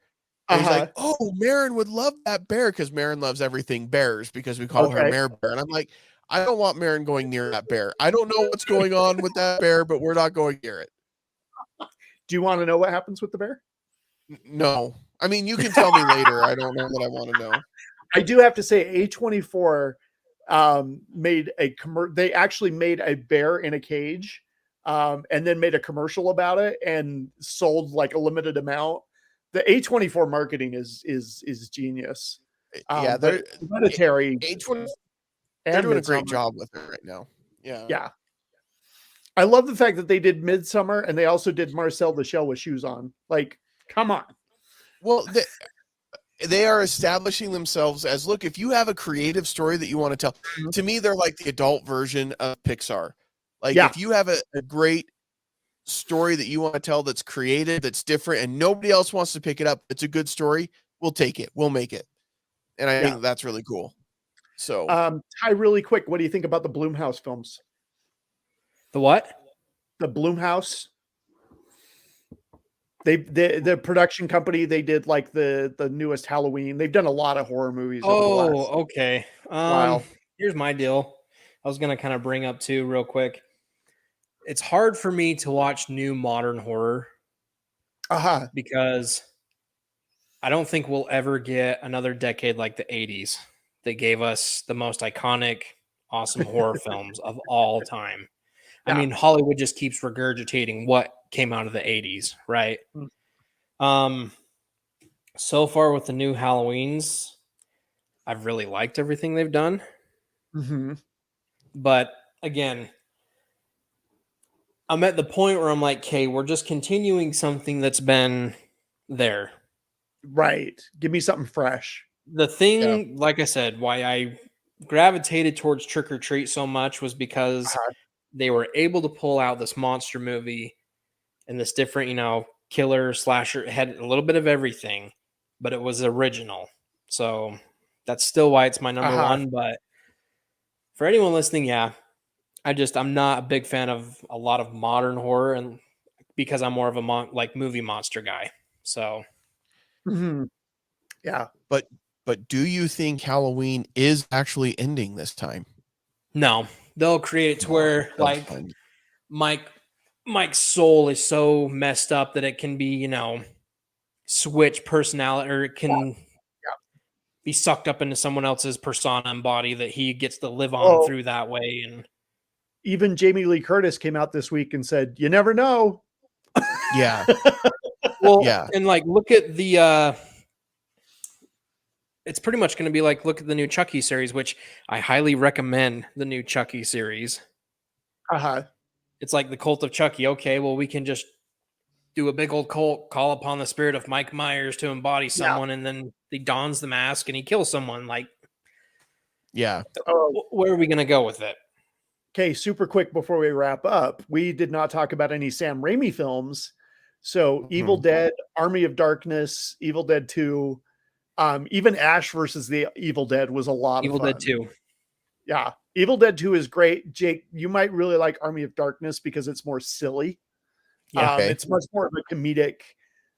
And he's like, oh, Marin would love that bear, because Marin loves everything bears, because we call her Mare Bear. And I'm like, I don't want Marin going near that bear. I don't know what's going on with that bear, but we're not going near it.
Do you want to know what happens with the bear?
No. I mean, you can tell me later. I don't know what I want to know.
I do have to say, A24 made they actually made a bear in a cage and then made a commercial about it and sold like a limited amount. The A24 marketing is genius.
Yeah, they're
Hereditary.
They're doing a great job with it right now. Yeah.
Yeah. I love the fact that they did Midsommar and they also did Marcel the Shell with shoes on. Like, come on.
Well, they are establishing themselves as, look, if you have a creative story that you want to tell, to me, they're like the adult version of Pixar. Like, if you have a great story that you want to tell that's creative, that's different, and nobody else wants to pick it up, it's a good story, we'll take it. We'll make it. And I think that's really cool. So,
Ty, really quick, what do you think about the Blumhouse films?
The what?
The Blumhouse. The production company, they did like the newest Halloween. They've done a lot of horror movies.
Okay. Here's my deal. I was gonna kind of bring up too real quick. It's hard for me to watch new modern horror. Because I don't think we'll ever get another decade like the 80s that gave us the most iconic, awesome horror films of all time. I mean, Hollywood just keeps regurgitating what came out of the 80s, right? So far with the new Halloweens, I've really liked everything they've done. But again, I'm at the point where I'm like, okay, we're just continuing something that's been there.
Right. Give me something fresh.
The thing, like I said, why I gravitated towards Trick or Treat so much was because they were able to pull out this monster movie and this different, killer, slasher. It had a little bit of everything, but it was original. So that's still why it's my number one. But for anyone listening, I'm not a big fan of a lot of modern horror, and because I'm more of a movie monster guy. So,
but do you think Halloween is actually ending this time?
No, they'll create it to where Mike's soul is so messed up that it can be, switch personality, or it can be sucked up into someone else's persona and body that he gets to live on through that way. And
even Jamie Lee Curtis came out this week and said, "You never know."
Yeah.
And look at the it's pretty much going to be look at the new Chucky series, which I highly recommend. The new Chucky series. It's like the Cult of Chucky. Okay, well, we can just do a big old cult, call upon the spirit of Mike Myers to embody someone, and then he dons the mask and he kills someone. Where are we going to go with it?
Okay, super quick before we wrap up, we did not talk about any Sam Raimi films. So Evil Dead, Army of Darkness, Evil Dead 2, even Ash versus the Evil Dead was a lot of fun.
Evil Dead 2.
Yeah. Evil Dead 2 is great. Jake, you might really like Army of Darkness because it's more silly. It's much more of a comedic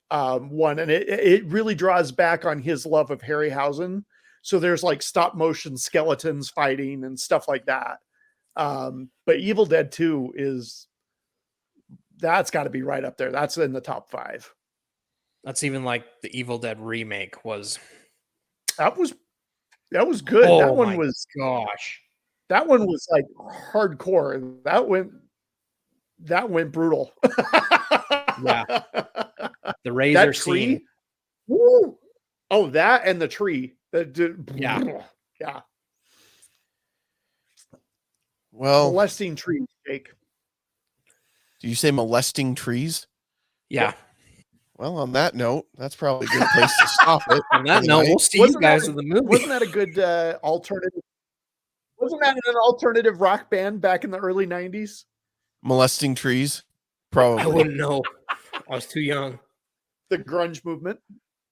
one. And it really draws back on his love of Harryhausen. So there's stop motion skeletons fighting and stuff like that. But Evil Dead 2 that's got to be right up there. That's in the top 5.
That's even the Evil Dead remake was.
That was good.
Oh,
that one was
gosh.
That one was hardcore. That went brutal.
Yeah. The razor scene.
Woo! Oh, that and the tree.
Yeah.
Well,
molesting trees, Jake.
Do you say molesting trees?
Yeah.
Well, on that note, that's probably a good place to stop it.
On that note, we'll see you guys in the movie.
Wasn't that a good alternative? Wasn't that an alternative rock band back in the early 90s?
Molesting trees? Probably.
I wouldn't know. I was too young.
The grunge movement?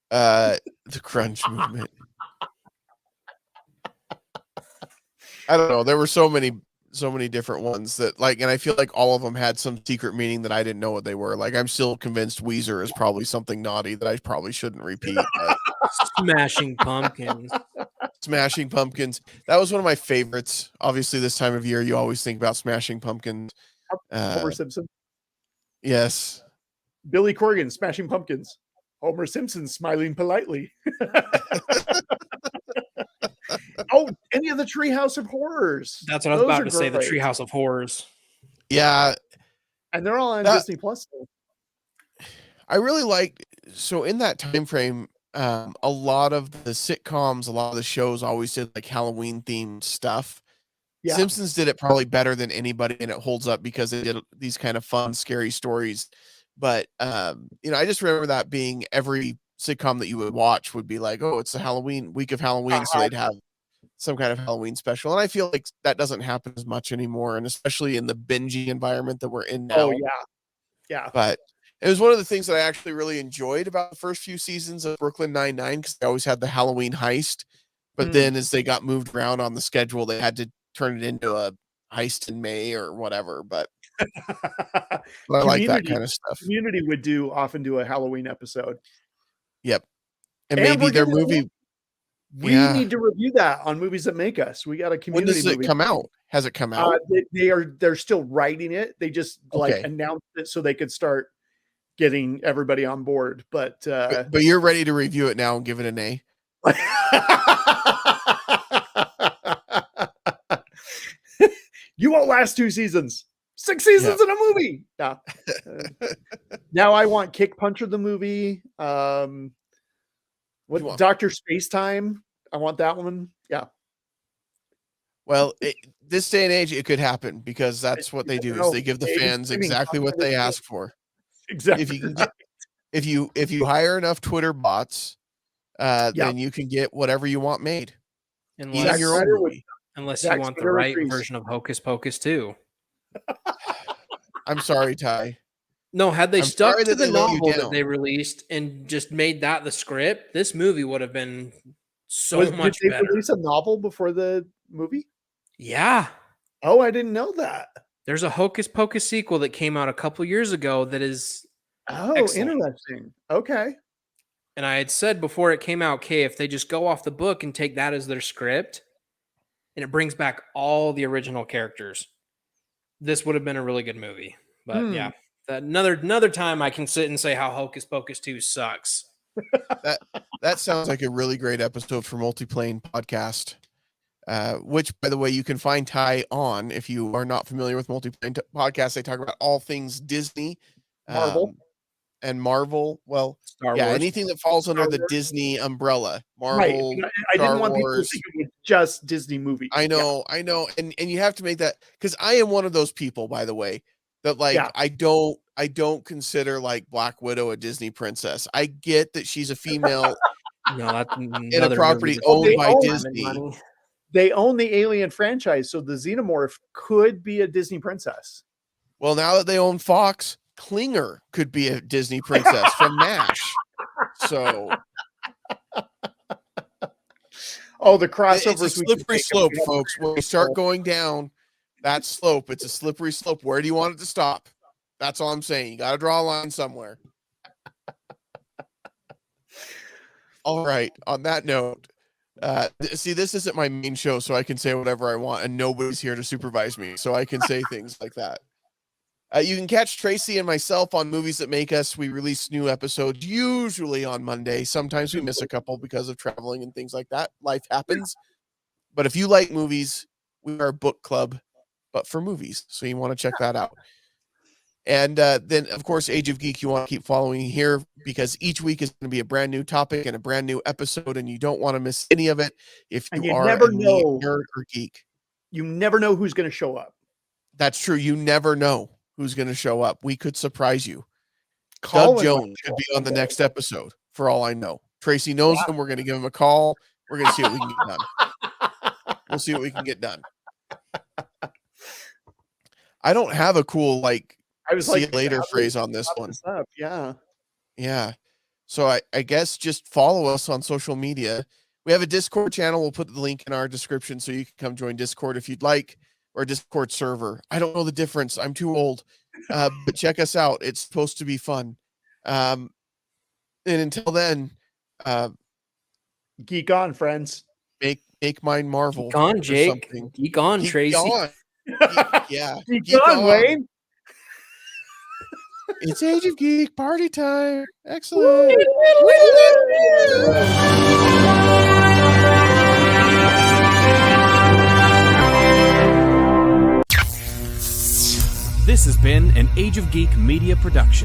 The grunge movement. I don't know. There were so many different ones that and I feel like all of them had some secret meaning that I didn't know what they were. I'm still convinced Weezer is probably something naughty that I probably shouldn't repeat. But.
Smashing Pumpkins.
Smashing Pumpkins. That was one of my favorites. Obviously, this time of year, you always think about Smashing Pumpkins.
Homer Simpson.
Yes.
Billy Corgan, Smashing Pumpkins. Homer Simpson smiling politely. Oh, any of the Treehouse of Horrors.
That's what I was about to say, the Treehouse of Horrors.
Yeah.
And they're all on Disney Plus.
I really liked, so in that time frame, a lot of the sitcoms, a lot of the shows always did Halloween themed stuff. Yeah. Simpsons did it probably better than anybody, and it holds up because they did these kind of fun, scary stories. But I just remember that being every sitcom that you would watch would be like, oh, it's the Halloween week of Halloween, so they'd have some kind of Halloween special. And I feel like that doesn't happen as much anymore, and especially in the binging environment that we're in now.
Oh yeah.
But it was one of the things that I actually really enjoyed about the first few seasons of Brooklyn Nine-Nine, because they always had the Halloween heist. But then as they got moved around on the schedule, they had to turn it into a heist in May or whatever. But I like that kind of stuff.
Community would often do a Halloween episode.
Yep. And maybe their movie.
We need to review that on Movies That Make Us. We got a Community movie.
When does it come out? Has it come out?
They're still writing it. They just announced it so they could start getting everybody on board. But
you're ready to review it now and give it an A.
You won't last 2 seasons. 6 seasons in a movie. Yeah. Now I want Kick Puncher the movie. What Dr. Spacetime? I want that one. Yeah.
Well, this day and age, it could happen because that's what they do. Is they give the fans exactly what they ask for.
Exactly.
If you can if you hire enough Twitter bots, then you can get whatever you want made.
Unless you want the right version of Hocus Pocus too.
I'm sorry, Ty.
No, had they stuck to the novel that they released and just made that the script, this movie would have been much better. Did they
release a novel before the movie?
Yeah.
Oh, I didn't know that.
There's a Hocus Pocus sequel that came out a couple years ago that is excellent.
Interesting. Okay.
And I had said before it came out, if they just go off the book and take that as their script, and it brings back all the original characters, this would have been a really good movie. But yeah, another time I can sit and say how Hocus Pocus 2 sucks.
That sounds like a really great episode for Multiplane podcast, which, by the way, you can find Ty on. If you are not familiar with Multiplane podcast, they talk about all things Disney,
Marvel.
And Marvel. Well,
Star Wars.
Anything that falls under the Disney umbrella. Marvel,
right. I didn't want people to think it was just Disney movies.
I know. And you have to make that, because I am one of those people, by the way, that I don't consider like Black Widow a Disney princess. I get that she's a female in a property owned by Disney.
They own the Alien franchise, so the Xenomorph could be a Disney princess.
Well, now that they own Fox, Klinger could be a Disney princess from MASH. So,
the crossovers.
It's a slippery slope, folks. When we start going down that slope, it's a slippery slope. Where do you want it to stop? That's all I'm saying. You got to draw a line somewhere. All right. On that note, see, this isn't my main show, so I can say whatever I want, and nobody's here to supervise me, so I can say things like that. You can catch Tracy and myself on Movies That Make Us. We release new episodes usually on Monday. Sometimes we miss a couple because of traveling and things like that. Life happens. But if you like movies, we are a book club, but for movies. So you want to check that out. And then, of course, Age of Geek, you want to keep following here because each week is going to be a brand new topic and a brand new episode, and you don't want to miss any of it if you are a nerd or geek.
You never know who's going to show up.
That's true. You never know who's going to show up. We could surprise you. Doug Jones could be on the next episode, for all I know. Tracy knows him. We're going to give him a call. We're going to see what we can get done. We'll see what we can get done. I don't have a cool, see you later phrase on this one. Yeah. So I guess just follow us on social media. We have a Discord channel. We'll put the link in our description so you can come join Discord if you'd like, or a Discord server. I don't know the difference. I'm too old. But check us out. It's supposed to be fun. And until then,
geek on, friends.
Make mine Marvel.
Geek on, Jake. Geek on, Tracy.
On. Yeah.
Geek on, Wayne.
It's Age of Geek party time. Excellent.
This has been an Age of Geek media production.